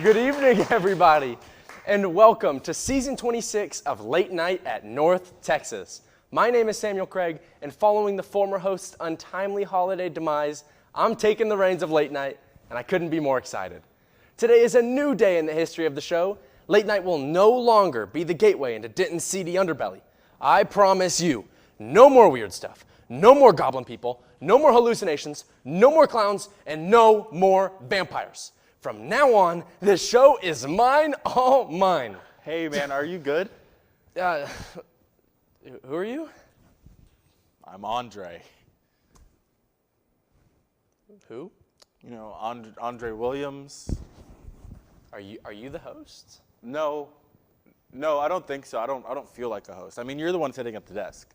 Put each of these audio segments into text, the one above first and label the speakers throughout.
Speaker 1: Good evening, everybody, and welcome to Season 26 of Late Night at North Texas. My name is Samuel Craig, and following the former host's untimely holiday demise, I'm taking the reins of Late Night, and I couldn't be more excited. Today is a new day in the history of the show. Late Night will no longer be the gateway into Denton's seedy underbelly. I promise you, no more weird stuff, no more goblin people, no more hallucinations, no more clowns, and no more vampires. From now on, this show is mine, all mine.
Speaker 2: Hey man, are you good?
Speaker 1: Who are you?
Speaker 2: I'm Andre.
Speaker 1: Who?
Speaker 2: You know, Andre Williams.
Speaker 1: Are you the host?
Speaker 2: No, I don't think so. I don't feel like a host. I mean, you're the one sitting at the desk.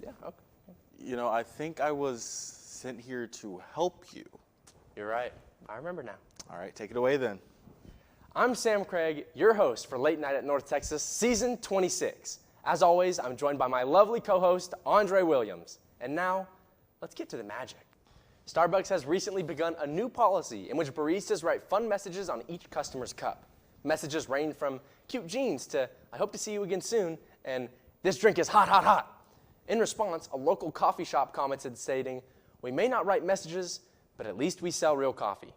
Speaker 1: Yeah, okay.
Speaker 2: You know, I think I was sent here to help you.
Speaker 1: You're right. I remember now.
Speaker 2: All right, take it away then.
Speaker 1: I'm Sam Craig, your host for Late Night at North Texas, Season 26. As always, I'm joined by my lovely co-host, Andre Williams. And now, let's get to the magic. Starbucks has recently begun a new policy in which baristas write fun messages on each customer's cup. Messages range from cute jeans to I hope to see you again soon and this drink is hot, hot, hot. In response, a local coffee shop commented stating, we may not write messages, but at least we sell real coffee.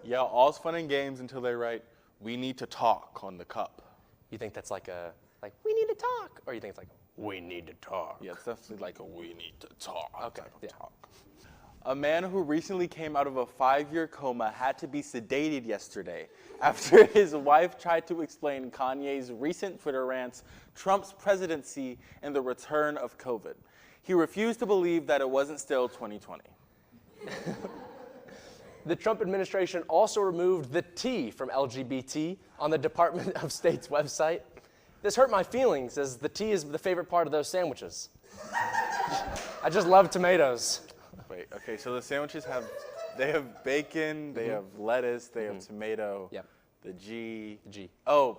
Speaker 2: Yeah, all's fun and games until they write, we need to talk on the cup.
Speaker 1: You think that's like we need to talk? Or you think it's like, we need to talk?
Speaker 2: Yeah, it's definitely like a we need to talk.
Speaker 1: Okay, yeah.
Speaker 2: Talk. A man who recently came out of a 5-year coma had to be sedated yesterday after his wife tried to explain Kanye's recent Twitter rants, Trump's presidency, and the return of COVID. He refused to believe that it wasn't still 2020.
Speaker 1: The Trump administration also removed the T from LGBT on the Department of State's website. This hurt my feelings, as the T is the favorite part of those sandwiches. I just love tomatoes.
Speaker 2: Wait, okay, so the sandwiches have bacon, they have lettuce, they have tomato.
Speaker 1: Yep.
Speaker 2: The G.
Speaker 1: Oh,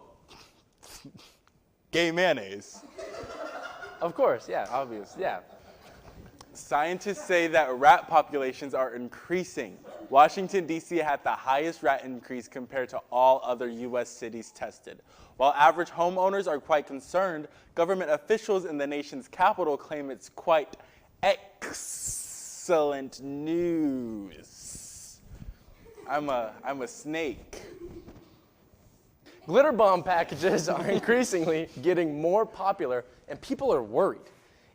Speaker 2: gay mayonnaise.
Speaker 1: of course, yeah.
Speaker 2: Obviously.
Speaker 1: Yeah.
Speaker 2: Scientists say that rat populations are increasing. Washington, D.C. had the highest rat increase compared to all other U.S. cities tested. While average homeowners are quite concerned, government officials in the nation's capital claim it's quite excellent news. I'm a snake.
Speaker 1: Glitter bomb packages are increasingly getting more popular, and people are worried.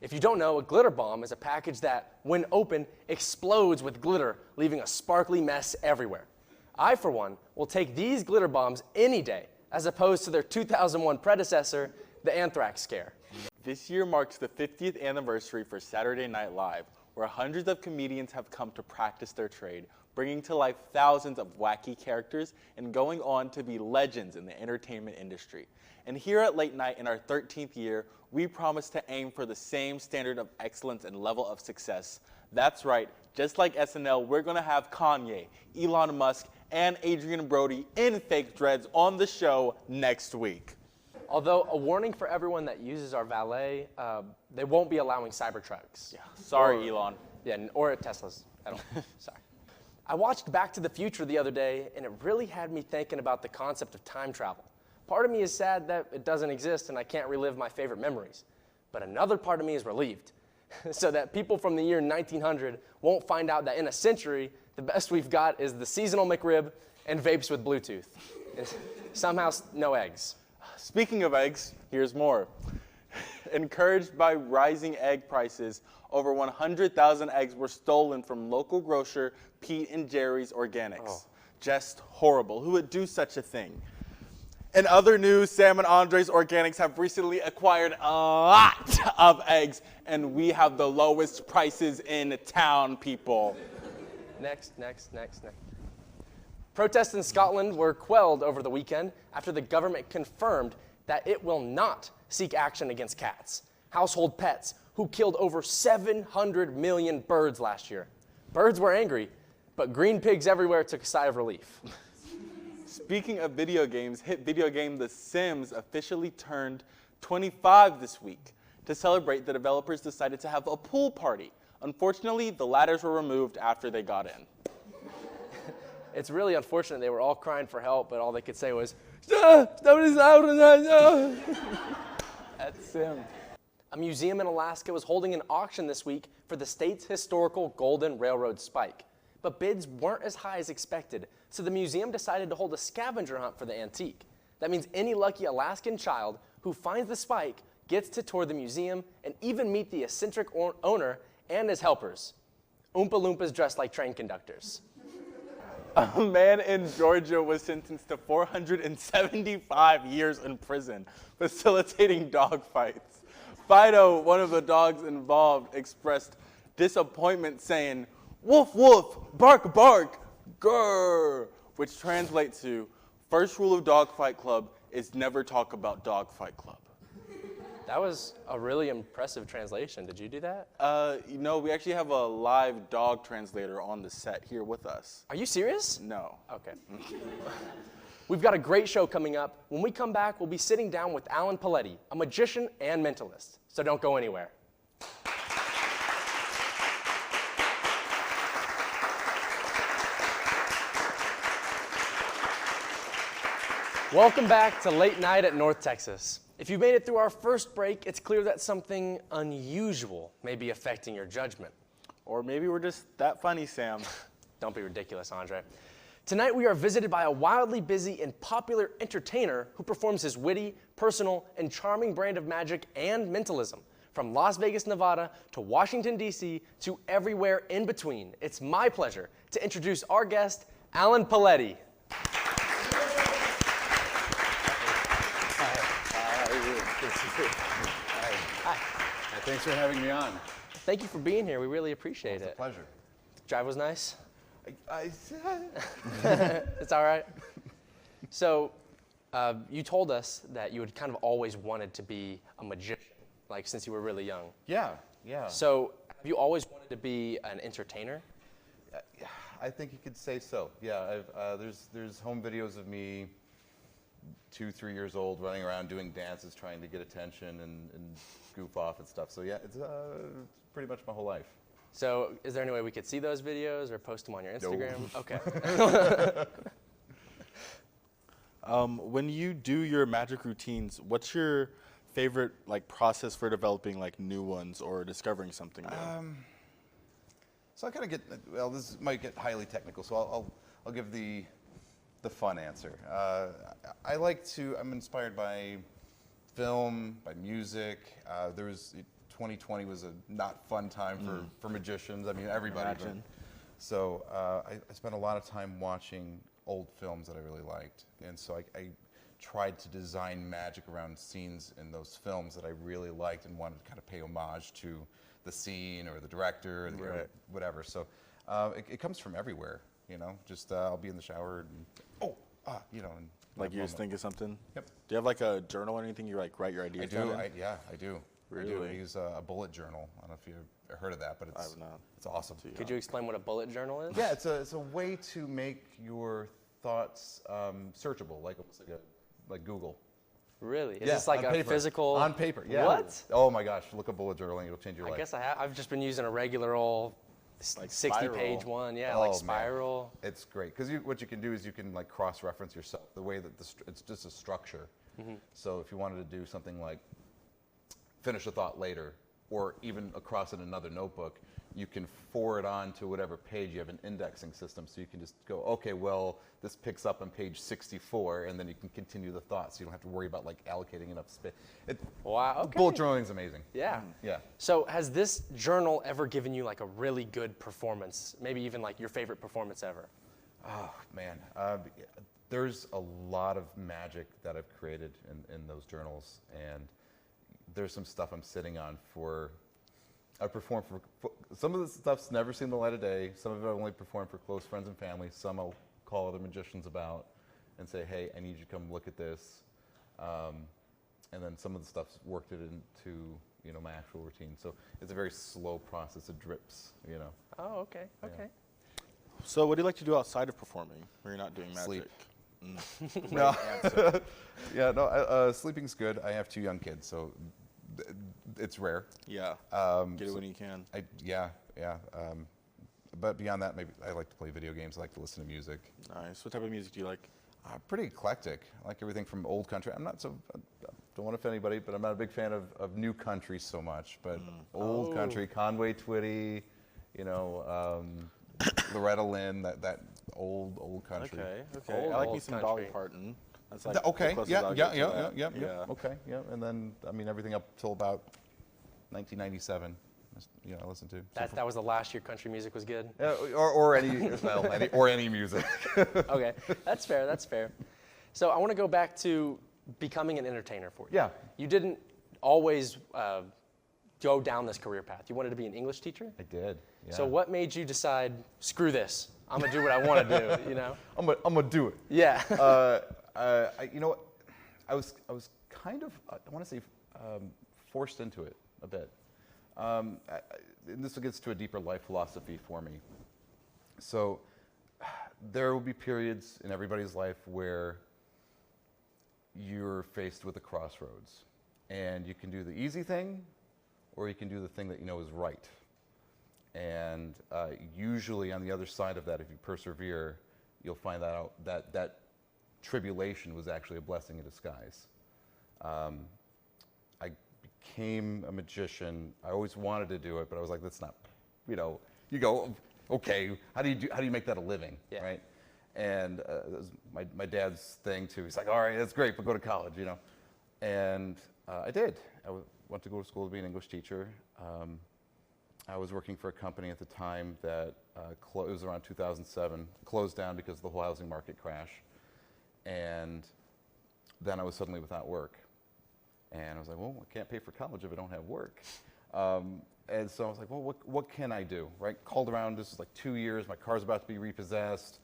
Speaker 1: If you don't know, a glitter bomb is a package that, when open, explodes with glitter, leaving a sparkly mess everywhere. I, for one, will take these glitter bombs any day, as opposed to their 2001 predecessor, the anthrax scare.
Speaker 2: This year marks the 50th anniversary for Saturday Night Live, where hundreds of comedians have come to practice their trade, bringing to life thousands of wacky characters and going on to be legends in the entertainment industry. And here at Late Night in our 13th year, we promise to aim for the same standard of excellence and level of success. That's right, just like SNL, we're gonna have Kanye, Elon Musk, and Adrian Brody in fake dreads on the show next week.
Speaker 1: Although, a warning for everyone that uses our valet, they won't be allowing Cybertrucks.
Speaker 2: Yeah, sorry, Elon.
Speaker 1: Yeah, or Teslas at all. Sorry. I watched Back to the Future the other day, and it really had me thinking about the concept of time travel. Part of me is sad that it doesn't exist and I can't relive my favorite memories. But another part of me is relieved, so that people from the year 1900 won't find out that in a century, the best we've got is the seasonal McRib and vapes with Bluetooth. And somehow, no eggs.
Speaker 2: Speaking of eggs, here's more. Encouraged by rising egg prices, over 100,000 eggs were stolen from local grocer Pete and Jerry's Organics.
Speaker 1: Oh.
Speaker 2: Just horrible. Who would do such a thing? In other news, Sam and Andre's Organics have recently acquired a lot of eggs, and we have the lowest prices in town, people.
Speaker 1: Next. Protests in Scotland were quelled over the weekend after the government confirmed that it will not seek action against cats, household pets, who killed over 700 million birds last year. Birds were angry, but green pigs everywhere took a sigh of relief.
Speaker 2: Speaking of video games, hit video game The Sims officially turned 25 this week. To celebrate, the developers decided to have a pool party. Unfortunately, the ladders were removed after they got in.
Speaker 1: It's really unfortunate. They were all crying for help, but all they could say was, somebody's out on that.
Speaker 2: That's him.
Speaker 1: A museum in Alaska was holding an auction this week for the state's historical Golden Railroad spike. But bids weren't as high as expected, so the museum decided to hold a scavenger hunt for the antique. That means any lucky Alaskan child who finds the spike gets to tour the museum and even meet the eccentric owner and his helpers. Oompa Loompas dressed like train conductors.
Speaker 2: A man in Georgia was sentenced to 475 years in prison, facilitating dog fights. Fido, one of the dogs involved, expressed disappointment, saying, "Woof, woof, bark, bark, grrr," which translates to, first rule of Dogfight Club is never talk about Dogfight Club.
Speaker 1: That was a really impressive translation. Did you do that?
Speaker 2: We actually have a live dog translator on the set here with us.
Speaker 1: Are you serious?
Speaker 2: No.
Speaker 1: Okay. We've got a great show coming up. When we come back, we'll be sitting down with Alan Paletti, a magician and mentalist. So don't go anywhere. Welcome back to Late Night at North Texas. If you made it through our first break, it's clear that something unusual may be affecting your judgment.
Speaker 2: Or maybe we're just that funny, Sam.
Speaker 1: Don't be ridiculous, Andre. Tonight we are visited by a wildly busy and popular entertainer who performs his witty, personal, and charming brand of magic and mentalism. From Las Vegas, Nevada, to Washington, D.C., to everywhere in between. It's my pleasure to introduce our guest, Alan Paletti.
Speaker 3: Hi. Thanks for having me on.
Speaker 1: Thank you for being here. We really appreciate it.
Speaker 3: It's a pleasure.
Speaker 1: Drive was nice?
Speaker 3: I
Speaker 1: It's all right. So you told us that you had kind of always wanted to be a magician, like since you were really young.
Speaker 3: Yeah.
Speaker 1: So have you always wanted to be an entertainer?
Speaker 3: I think you could say so. Yeah, there's home videos of me 2-3 years old running around doing dances trying to get attention and goof off and stuff. So yeah, it's pretty much my whole life.
Speaker 1: So is there any way we could see those videos or post them on your Instagram?
Speaker 3: No.
Speaker 1: Okay.
Speaker 2: When you do your magic routines, what's your favorite process for developing new ones or discovering something new?
Speaker 3: So I kind of get, well, this might get highly technical, so I'll give the fun answer. I'm inspired by film, by music. 2020 was a not fun time for magicians. I mean, everybody. So I spent a lot of time watching old films that I really liked. And so I tried to design magic around scenes in those films that I really liked and wanted to kind of pay homage to the scene or the director or whatever. So it comes from everywhere, just I'll be in the shower and, and
Speaker 2: You just think of something?
Speaker 3: Yep.
Speaker 2: Do you have a journal or anything you write your ideas down in?
Speaker 3: I do.
Speaker 2: Really?
Speaker 3: I use a bullet journal. I don't know if you've heard of that, but
Speaker 2: I have not.
Speaker 3: It's awesome.
Speaker 1: Could you explain what a bullet journal is?
Speaker 3: Yeah, it's a way to make your thoughts searchable, like Google.
Speaker 1: Really? Is
Speaker 3: Yeah,
Speaker 1: this like
Speaker 3: on
Speaker 1: a
Speaker 3: paper.
Speaker 1: physical?
Speaker 3: On paper, yeah.
Speaker 1: What?
Speaker 3: Oh my gosh, look up bullet journaling, it'll change your life.
Speaker 1: I guess I've just been using a regular old 60-page one. Yeah,
Speaker 3: Oh,
Speaker 1: like
Speaker 3: man.
Speaker 1: spiral.
Speaker 3: It's great, because what you can do is you can cross-reference yourself, the way that it's just a structure. So if you wanted to do something like finish a thought later, or even across in another notebook, you can forward on to whatever page. You have an indexing system, so you can just go, okay, well, this picks up on page 64, and then you can continue the thought, so you don't have to worry about allocating enough space.
Speaker 1: Wow, okay.
Speaker 3: Bullet journaling is amazing.
Speaker 1: Yeah.
Speaker 3: Yeah.
Speaker 1: So has this journal ever given you a really good performance? Maybe even your favorite performance ever?
Speaker 3: Oh, man. There's a lot of magic that I've created in those journals, and there's some stuff I'm sitting on I perform for, some of the stuff's never seen the light of day. Some of it I've only performed for close friends and family. Some I'll call other magicians about and say, hey, I need you to come look at this. And then some of the stuff's worked it into, my actual routine. So it's a very slow process. It drips,
Speaker 1: Oh, okay, okay.
Speaker 3: Yeah.
Speaker 2: So what do you like to do outside of performing when you're not doing magic?
Speaker 3: Sleep. No. Yeah, no, sleeping's good. I have 2 young kids, so it's rare.
Speaker 2: Yeah. Get it when you can.
Speaker 3: but beyond that, maybe I like to play video games. I like to listen to music.
Speaker 2: Nice. What type of music do you like?
Speaker 3: Pretty eclectic. I like everything from old country. I don't want to offend anybody, but I'm not a big fan of new country so much. But old country, Conway Twitty, Loretta Lynn, that old country.
Speaker 2: Okay. I like me some Dolly Parton. That's like
Speaker 3: Okay.
Speaker 2: the closest
Speaker 3: Yeah.
Speaker 2: I'll get to that.
Speaker 3: Yeah. Okay. Yeah. And then everything up till about 1997. I listened to.
Speaker 1: That was the last year country music was good.
Speaker 3: Or any music.
Speaker 1: Okay, that's fair. That's fair. So I want to go back to becoming an entertainer for you.
Speaker 3: Yeah.
Speaker 1: You didn't always go down this career path. You wanted to be an English teacher.
Speaker 3: I did. Yeah.
Speaker 1: So what made you decide, screw this, I'm gonna do what I want to do?
Speaker 3: I'm gonna do it.
Speaker 1: Yeah.
Speaker 3: I was kind of, I want to say, forced into it a bit. And this gets to a deeper life philosophy for me. So there will be periods in everybody's life where you're faced with a crossroads, and you can do the easy thing, or you can do the thing that you know is right. And usually on the other side of that, if you persevere, you'll find that out that tribulation was actually a blessing in disguise. I became a magician. I always wanted to do it, but I was like, that's not, you go, okay, how do you make that a living, right? And it was my dad's thing too. He's like, all right, that's great, but go to college, And I did. I went to go to school to be an English teacher. I was working for a company at the time that it was around 2007, closed down because of the whole housing market crash. And then I was suddenly without work. And I was like, well, I can't pay for college if I don't have work. And so I was like, well, what can I do, right? Called around, this is like 2 years, my car's about to be repossessed.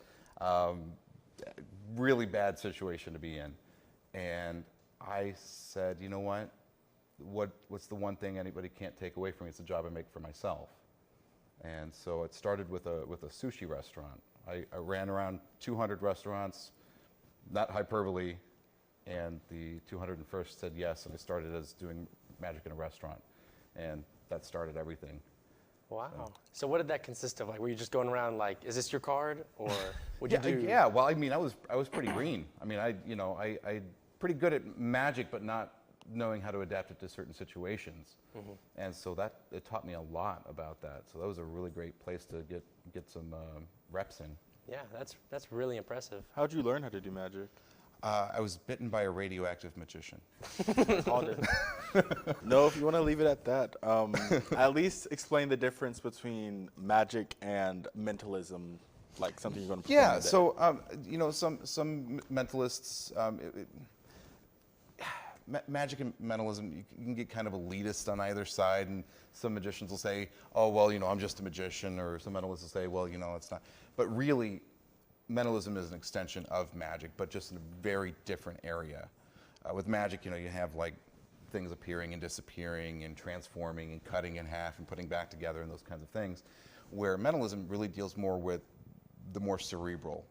Speaker 3: Really bad situation to be in. And I said, you know what? What's the one thing anybody can't take away from me? It's a job I make for myself. And so it started with a sushi restaurant. I ran around 200 restaurants, not hyperbole, and the 201st said yes, and I started as doing magic in a restaurant. And that started everything.
Speaker 1: Wow. So what did that consist of? Like, were you just going around like, is this your card, or would you do?
Speaker 3: Yeah. Well, I mean, I was pretty green. I mean, I pretty good at magic, but not knowing how to adapt it to certain situations. Mm-hmm. And so it taught me a lot about that. So that was a really great place to get some reps in.
Speaker 1: Yeah, that's really impressive.
Speaker 2: How'd you learn how to do magic?
Speaker 3: I was bitten by a radioactive magician.
Speaker 2: Called it. No, if you want to leave it at that, at least explain the difference between magic and mentalism, like something you're going to perform.
Speaker 3: Yeah, so some mentalists, magic and mentalism, you can get kind of elitist on either side, and some magicians will say, oh, well, I'm just a magician, or some mentalists will say, well, it's not. But really, mentalism is an extension of magic, but just in a very different area. With magic, you have like things appearing and disappearing and transforming and cutting in half and putting back together and those kinds of things, where mentalism really deals more with the more cerebral,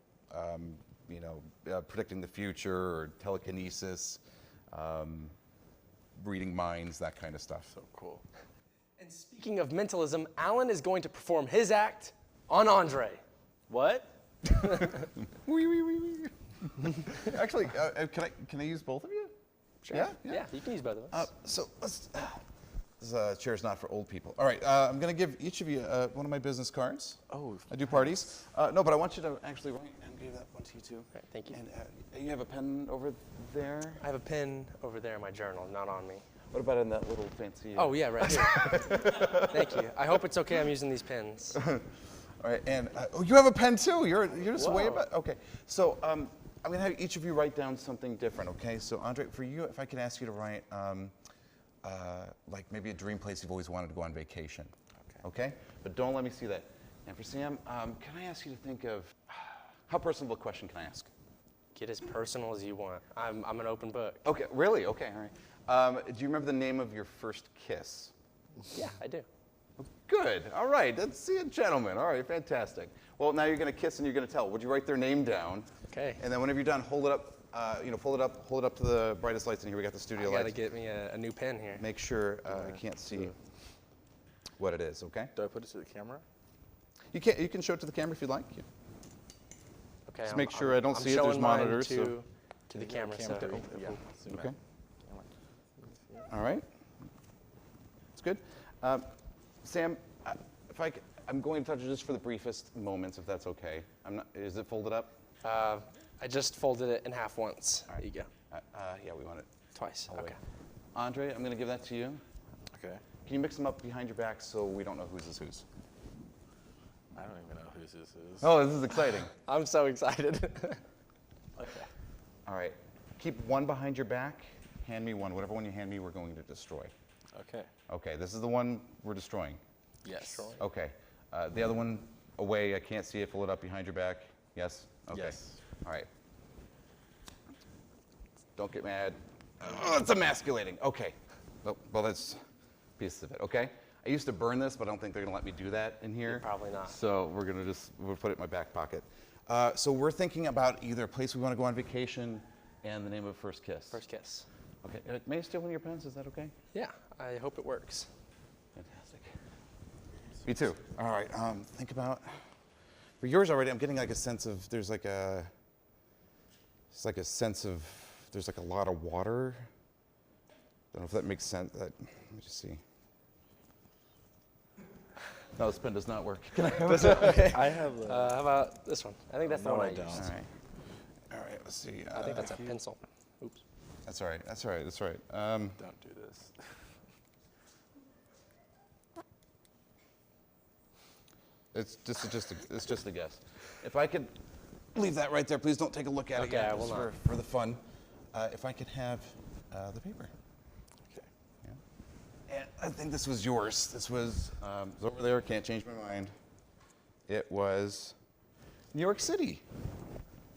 Speaker 3: predicting the future or telekinesis, reading minds, that kind of stuff. So cool.
Speaker 1: And speaking of mentalism, Alan is going to perform his act on Andre.
Speaker 2: What?
Speaker 3: Actually, can I use both of you?
Speaker 1: Sure. Yeah, you can use both of us.
Speaker 3: So let's. This chair's not for old people. All right, I'm going to give each of you one of my business cards.
Speaker 2: Oh,
Speaker 3: I do parties. No, but I want you to actually write and give that one to you too.
Speaker 1: All right, thank you.
Speaker 3: And you have a pen over there.
Speaker 1: I have a pen over there in my journal, not on me.
Speaker 3: What about in that little fancy?
Speaker 1: Oh yeah, right here. Thank you. I hope it's okay. I'm using these pens.
Speaker 3: All right, and you have a pen too. You're just
Speaker 1: Whoa.
Speaker 3: way about. Okay, so I'm going to have each of you write down something different. Okay, so Andre, for you, if I could ask you to write. Like maybe a dream place you've always wanted to go on vacation. Okay? But don't let me see that. And for Sam, can I ask you to think of, how personal a question can I ask?
Speaker 1: Get as personal as you want. I'm an open book.
Speaker 3: Okay, really? Okay, all right. Do you remember the name of your first kiss?
Speaker 1: Yeah, I do.
Speaker 3: Good, all right, let's see a gentleman. All right, fantastic. Well, now you're gonna kiss and you're gonna tell. Would you write their name down?
Speaker 1: Okay.
Speaker 3: And then whenever you're done, hold it up. Hold it up to the brightest lights, and here we got the studio lights.
Speaker 1: I gotta get me a new pen here.
Speaker 3: Make sure I can't see what it is, okay?
Speaker 2: Do I put it to the camera?
Speaker 3: You can show it to the camera if you'd like. Yeah.
Speaker 1: Okay.
Speaker 3: Just make sure I don't see it. There's monitors.
Speaker 1: To the camera. So, yeah.
Speaker 3: Okay. All right. That's good. Sam, I'm going to touch it just for the briefest moments, if that's okay. Is it folded up?
Speaker 1: I just folded it in half once.
Speaker 3: All right.
Speaker 1: There you go.
Speaker 3: Yeah, we want it
Speaker 1: Twice.
Speaker 3: all the way.
Speaker 1: Okay.
Speaker 3: Andre, I'm going to give that to you.
Speaker 2: Okay.
Speaker 3: Can you mix them up behind your back so we don't know whose is whose?
Speaker 2: I don't even know whose this is.
Speaker 3: Oh, this is exciting.
Speaker 1: I'm so excited.
Speaker 2: Okay.
Speaker 3: All right. Keep one behind your back. Hand me one. Whatever one you hand me, we're going to destroy.
Speaker 2: Okay.
Speaker 3: Okay, this is the one we're destroying.
Speaker 2: Yes.
Speaker 3: Okay. The other one away. I can't see it. Pull it up behind your back. Yes? Okay.
Speaker 2: Yes.
Speaker 3: All right. Don't get mad. Oh, it's emasculating. Okay. Well, that's pieces of it. Okay. I used to burn this, but I don't think they're going to let me do that in here.
Speaker 1: Probably not.
Speaker 3: So we'll put it in my back pocket. So we're thinking about either a place we want to go on vacation and the name of First Kiss.
Speaker 1: First kiss.
Speaker 3: Okay. May I steal one of your pens? Is that okay?
Speaker 1: Yeah. I hope it works.
Speaker 3: Fantastic. Me too. All right. Think about for yours already. I'm getting like a sense of there's like a lot of water. I don't know if that makes sense. Let me just see. No, this pen does not work. Can I have it?
Speaker 2: I have.
Speaker 1: How about this one? I think that's the
Speaker 2: No,
Speaker 1: one
Speaker 2: I
Speaker 1: I
Speaker 2: don't.
Speaker 1: used.
Speaker 3: All right. All right. Let's see.
Speaker 1: I think that's a pencil. Oops.
Speaker 3: That's all right. That's all right. That's all right.
Speaker 2: Don't do this.
Speaker 3: It's just a guess. If I could leave that right there, please don't take a look at it
Speaker 1: Okay,
Speaker 3: yet.
Speaker 1: I will
Speaker 3: just
Speaker 1: not.
Speaker 3: for the fun. If I could have the paper.
Speaker 2: Okay.
Speaker 3: Yeah. And I think this was yours. This was over there. Can't change my mind. It was New York City.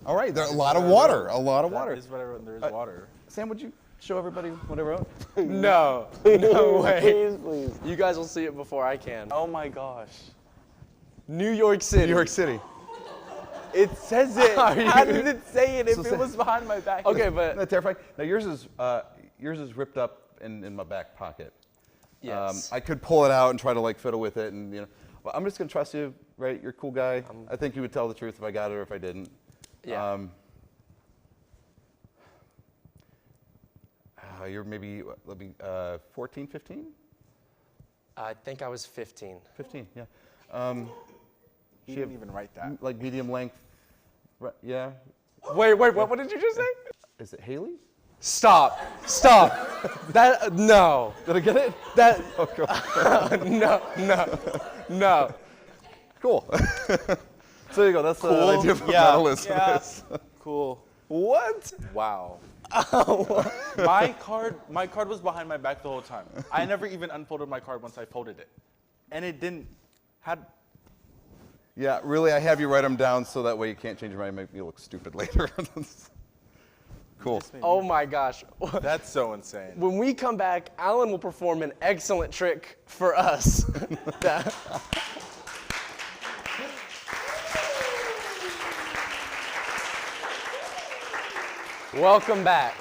Speaker 3: All right. There's a lot of water. A lot of water.
Speaker 2: That is what I wrote. There's water.
Speaker 3: Sam, would you show everybody what I wrote?
Speaker 1: No. No way.
Speaker 2: Please.
Speaker 1: You guys will see it before I can.
Speaker 2: Oh my gosh.
Speaker 1: New York City.
Speaker 3: New York City.
Speaker 2: It says it.
Speaker 1: Are you-
Speaker 2: How did it say it if
Speaker 3: So
Speaker 2: it
Speaker 3: say-
Speaker 2: was behind my back?
Speaker 1: Okay,
Speaker 3: Isn't
Speaker 1: but
Speaker 3: that terrifying? Now yours is ripped up in my back pocket.
Speaker 1: yes.
Speaker 3: I could pull it out and try to like fiddle with it, and Well, I'm just gonna trust you, right? You're a cool guy. I think you would tell the truth if I got it or if I didn't.
Speaker 1: Yeah.
Speaker 3: You're maybe 14, 15?
Speaker 1: I think I was 15.
Speaker 3: 15, yeah.
Speaker 2: He didn't even write that.
Speaker 3: Like medium length, yeah.
Speaker 1: Wait, what did you just say?
Speaker 3: Is it Haley?
Speaker 1: Stop. That, no.
Speaker 3: Did I get it?
Speaker 1: That,
Speaker 3: Oh, cool.
Speaker 1: no.
Speaker 3: Cool. So there you go. That's the idea of a
Speaker 2: Yeah.
Speaker 3: medalist.
Speaker 2: Yeah. Cool.
Speaker 1: What?
Speaker 2: Wow. My card was behind my back the whole time. I never even unfolded my card once I folded it. And it didn't
Speaker 3: Yeah, really, I have you write them down so that way you can't change your mind and make me look stupid later. Cool.
Speaker 1: Oh my gosh.
Speaker 2: That's so insane.
Speaker 1: When we come back, Alan will perform an excellent trick for us. Welcome back.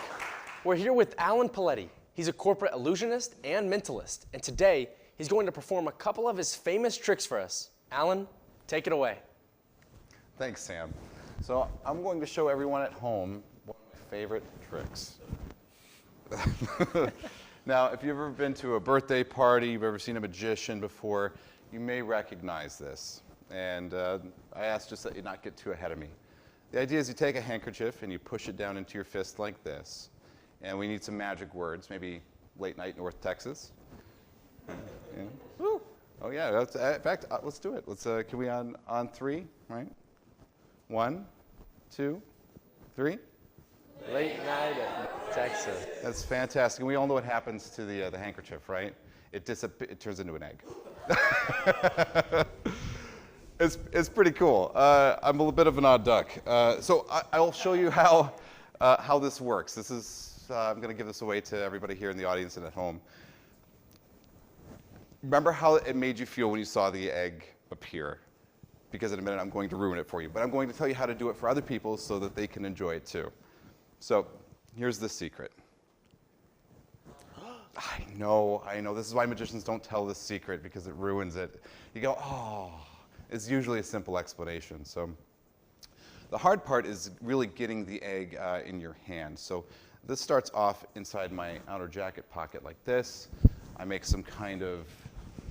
Speaker 1: We're here with Alan Paletti. He's a corporate illusionist and mentalist, and today he's going to perform a couple of his famous tricks for us. Alan, take it away.
Speaker 3: Thanks, Sam. So I'm going to show everyone at home one of my favorite tricks. Now, if you've ever been to a birthday party, you've ever seen a magician before, you may recognize this. And I ask just that you not get too ahead of me. The idea is you take a handkerchief and you push it down into your fist like this. And we need some magic words, maybe late night North Texas. Yeah. Woo. Oh yeah, that's, in fact, let's do it. Let's, can we on three, right? 1, 2, 3.
Speaker 1: Late night at Texas.
Speaker 3: That's fantastic. And we all know what happens to the handkerchief, right? It turns into an egg. It's pretty cool. I'm a bit of an odd duck. So I'll show you how this works. This is, I'm going to give this away to everybody here in the audience and at home. Remember how it made you feel when you saw the egg appear? Because in a minute I'm going to ruin it for you. But I'm going to tell you how to do it for other people so that they can enjoy it too. So here's the secret. I know. This is why magicians don't tell this secret, because it ruins it. You go, oh, It's usually a simple explanation. So the hard part is really getting the egg in your hand. So this starts off inside my outer jacket pocket like this. I make some kind of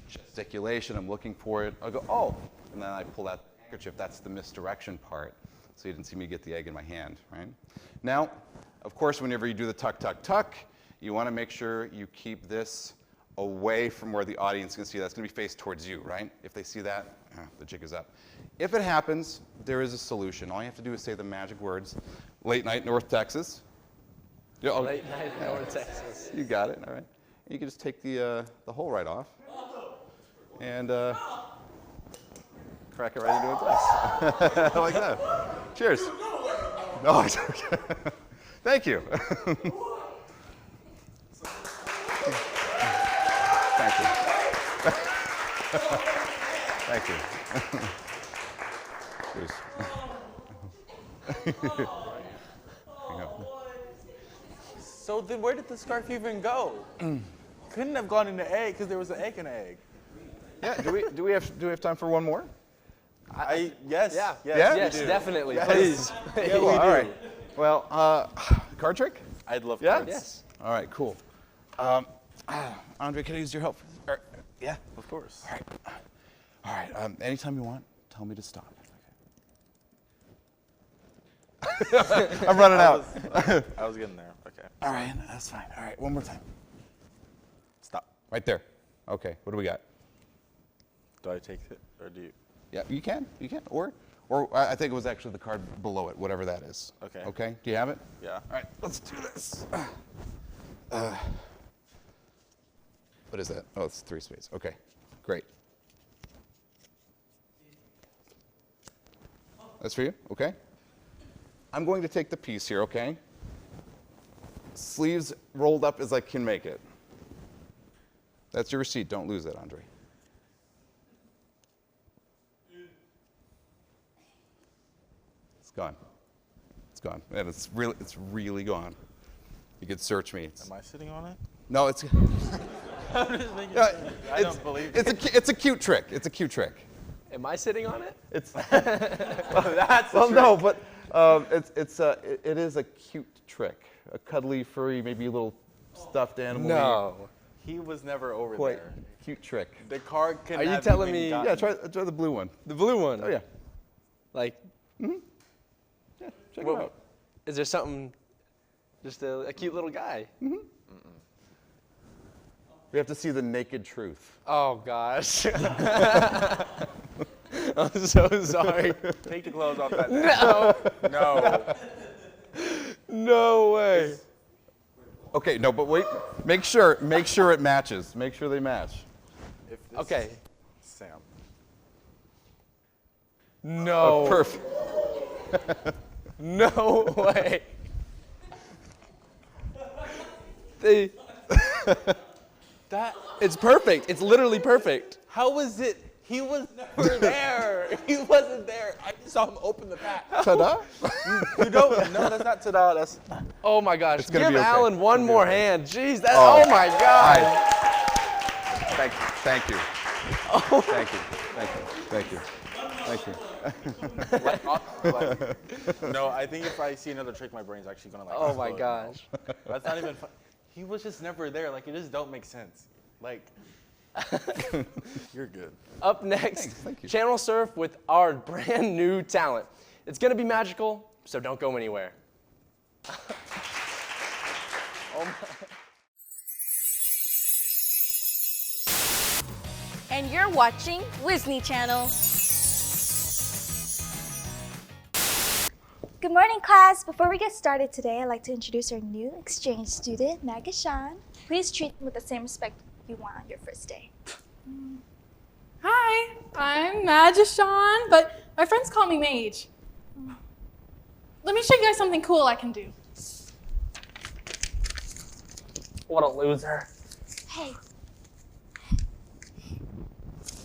Speaker 3: gesticulation. I'm looking for it. I'll go, oh, and then I pull out the handkerchief. That's the misdirection part. So you didn't see me get the egg in my hand, right? Now, of course, whenever you do the tuck, tuck, tuck, you want to make sure you keep this away from where the audience can see. That's going to be faced towards you, right? If they see that, the jig is up. If it happens, there is a solution. All you have to do is say the magic words, late night, North Texas.
Speaker 1: Late night, North Texas.
Speaker 3: You got it, all right. And you can just take the hole right off and crack it right into a glass. Like that. Cheers. No, it's okay. Thank you. Thank you. Thank you. Cheers. There you go.
Speaker 2: So then where did the scarf even go? Couldn't have gone in the egg because there was an egg in the egg.
Speaker 3: Yeah, do we have time for one more?
Speaker 2: Yes.
Speaker 1: Yeah.
Speaker 3: Yeah?
Speaker 1: Yes,
Speaker 2: we do.
Speaker 1: definitely.
Speaker 2: Yes.
Speaker 1: Please.
Speaker 2: Yeah, we do.
Speaker 3: All right. Well, card trick?
Speaker 2: I'd love
Speaker 3: Yeah?
Speaker 2: cards.
Speaker 1: Yes.
Speaker 3: All right, cool. Andre, can I use your help? Yeah?
Speaker 2: Of course.
Speaker 3: All right, anytime you want, tell me to stop. Okay. I'm running out.
Speaker 2: I was getting there. Okay.
Speaker 3: All right, that's fine. All right, one more time.
Speaker 2: Stop.
Speaker 3: Right there. Okay, what do we got?
Speaker 2: Do I take it or do you?
Speaker 3: Yeah, you can. Or I think it was actually the card below it, whatever that is.
Speaker 2: Okay.
Speaker 3: Okay, do you have it?
Speaker 2: Yeah.
Speaker 3: All right, let's do this. What is that? Oh, it's 3 spades. Okay, great. That's for you? Okay. I'm going to take the piece here, okay? Sleeves rolled up as I can make it. That's your receipt. Don't lose it, Andre. It's gone. It's gone. And it's really gone. You could search me.
Speaker 2: Am I sitting on it?
Speaker 3: No, it's.
Speaker 2: I'm just making
Speaker 3: Yeah,
Speaker 2: sure. I don't believe it.
Speaker 3: It's a cute trick. It's a cute trick.
Speaker 1: Am I sitting on it?
Speaker 3: It's.
Speaker 2: That's the
Speaker 3: Well,
Speaker 2: trick.
Speaker 3: no, but it is a cute trick. A cuddly, furry, maybe a little stuffed animal.
Speaker 1: No.
Speaker 2: He was never over
Speaker 3: Quite
Speaker 2: there.
Speaker 3: cute trick.
Speaker 2: The card can.
Speaker 1: Are you
Speaker 2: have
Speaker 1: telling
Speaker 2: even
Speaker 1: me-
Speaker 2: gotten-
Speaker 3: Yeah, try the blue one.
Speaker 1: The blue one.
Speaker 3: Oh yeah.
Speaker 1: Like,
Speaker 3: Yeah, check
Speaker 1: Well-
Speaker 3: it out.
Speaker 1: is there something, just a cute little guy?
Speaker 3: We have to see the naked truth.
Speaker 1: Oh, gosh. I'm so sorry.
Speaker 2: Take the clothes off that. No. No.
Speaker 1: No way.
Speaker 3: Okay, no, but wait. Make sure it matches. Make sure they match.
Speaker 2: If this
Speaker 1: Okay.
Speaker 2: Sam.
Speaker 1: No.
Speaker 3: Perfect.
Speaker 1: No way. It's perfect. It's literally perfect.
Speaker 2: How was it? He was never there. He wasn't there. I just saw him open the pack.
Speaker 3: Ta-da!
Speaker 2: You don't? No, that's not ta-da. That's.
Speaker 1: Oh my gosh.
Speaker 3: It's gonna
Speaker 1: Give
Speaker 3: be okay.
Speaker 1: Alan one
Speaker 3: It's gonna be
Speaker 1: more
Speaker 3: okay.
Speaker 1: hand. Jeez, that. Oh my God.
Speaker 3: Thank you.
Speaker 1: Oh.
Speaker 3: Thank you. Thank you. Thank you.
Speaker 2: Like, no, I think if I see another trick, my brain's actually gonna like.
Speaker 1: Oh my
Speaker 2: explode.
Speaker 1: gosh.
Speaker 2: That's not even fun. He was just never there. Like, it just don't make sense. Like, you're good.
Speaker 1: Up next,
Speaker 3: Thank you.
Speaker 1: Channel Surf with our brand new talent. It's gonna be magical, so don't go anywhere. Oh my.
Speaker 4: And you're watching Disney Channel. Good morning, class. Before we get started today, I'd like to introduce our new exchange student, Magashan. Please treat him with the same respect you want on your first day.
Speaker 5: Hi, I'm Magashan, but my friends call me Mage. Let me show you guys something cool I can do.
Speaker 1: What a loser.
Speaker 4: Hey,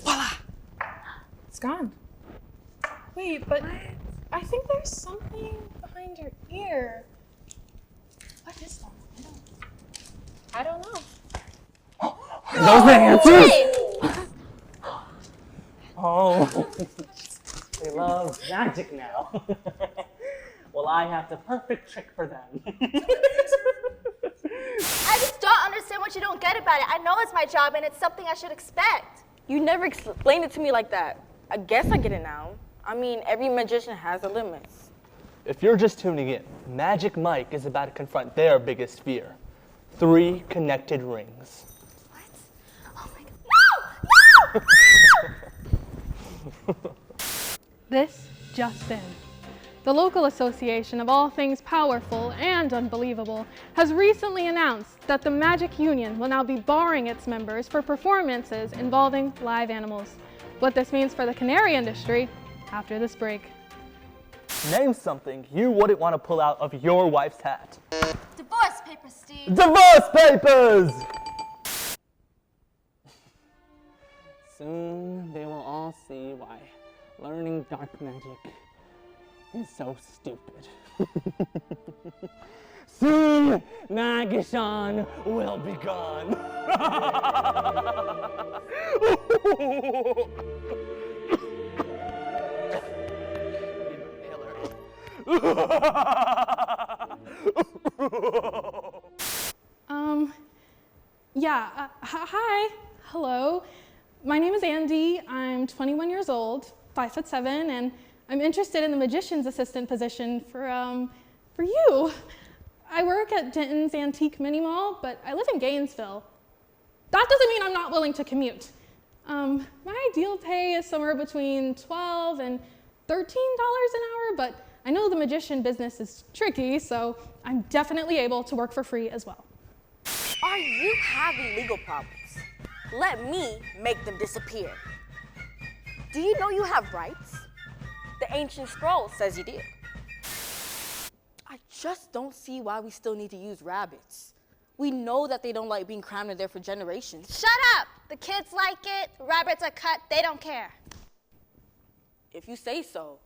Speaker 5: Voila! It's gone. Wait, but I think there's something behind your ear. What is that? I don't know.
Speaker 1: Those are answers.
Speaker 4: hey!
Speaker 1: Oh.
Speaker 6: They love magic now. Well, I have the perfect trick for them.
Speaker 4: I just don't understand what you don't get about it. I know it's my job and it's something I should expect.
Speaker 7: You never explained it to me like that. I guess I get it now. I mean, every magician has a limit.
Speaker 6: If you're just tuning in, Magic Mike is about to confront their biggest fear. 3 connected rings.
Speaker 4: What? Oh my god. No! No!
Speaker 5: This just in. The local association of all things powerful and unbelievable has recently announced that the Magic Union will now be barring its members for performances involving live animals. What this means for the canary industry after this break.
Speaker 6: Name something you wouldn't want to pull out of your wife's hat.
Speaker 4: Divorce papers, Steve.
Speaker 6: Divorce papers! Soon they will all see why learning dark magic is so stupid. Soon Magishan will be gone.
Speaker 5: Hi, hello. My name is Andy. I'm 21 years old, 5'7", and I'm interested in the magician's assistant position for you. I work at Denton's Antique Mini Mall, but I live in Gainesville. That doesn't mean I'm not willing to commute. My ideal pay is somewhere between $12 and $13 an hour, but I know the magician business is tricky, so I'm definitely able to work for free as well.
Speaker 7: Are you having legal problems? Let me make them disappear. Do you know you have rights? The ancient scroll says you do. I just don't see why we still need to use rabbits. We know that they don't like being crammed in there for generations.
Speaker 4: Shut up! The kids like it, rabbits are cut, they don't care.
Speaker 7: If you say so.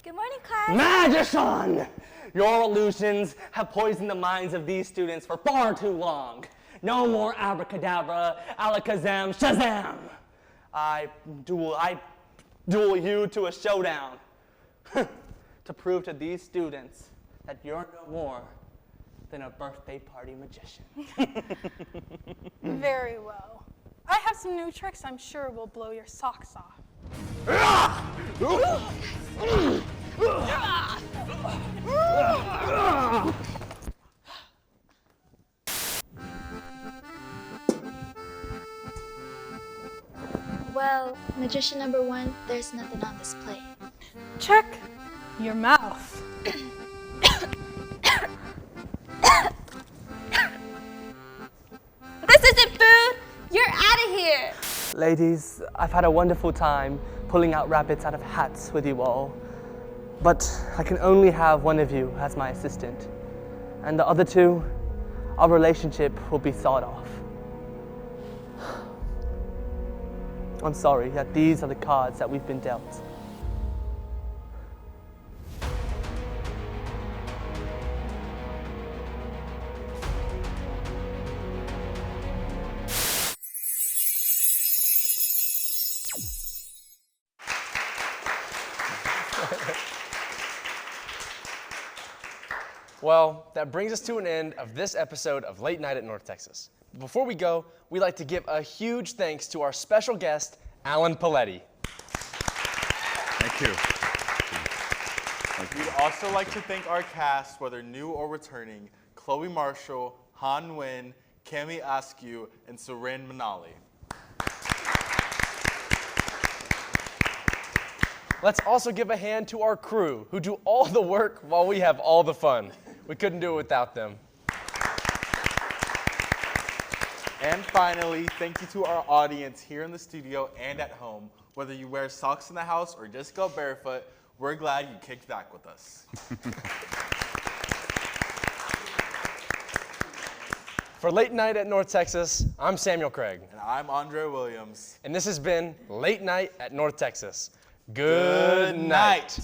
Speaker 4: Good morning, class.
Speaker 6: Magician! Your illusions have poisoned the minds of these students for far too long. No more abracadabra, alakazam, shazam! I duel you to a showdown to prove to these students that you're no more than a birthday party magician.
Speaker 5: Very well. I have some new tricks I'm sure will blow your socks off.
Speaker 4: Well, magician number 1, there's nothing on display.
Speaker 5: Check your mouth.
Speaker 4: This isn't food! You're out of here!
Speaker 6: Ladies, I've had a wonderful time pulling out rabbits out of hats with you all, but I can only have one of you as my assistant, and the other 2, our relationship will be sawed off. I'm sorry that these are the cards that we've been dealt.
Speaker 1: Well, that brings us to an end of this episode of Late Night at North Texas. Before we go, we'd like to give a huge thanks to our special guest, Alan Paletti.
Speaker 3: Thank you.
Speaker 2: We'd also like to thank our cast, whether new or returning, Chloe Marshall, Han Nguyen, Cami Askew, and Surin Manali.
Speaker 1: Let's also give a hand to our crew, who do all the work while we have all the fun. We couldn't do it without them.
Speaker 2: And finally, thank you to our audience here in the studio and at home. Whether you wear socks in the house or just go barefoot, we're glad you kicked back with us.
Speaker 1: For Late Night at North Texas, I'm Samuel Craig.
Speaker 2: And I'm Andre Williams.
Speaker 1: And this has been Late Night at North Texas. Good night.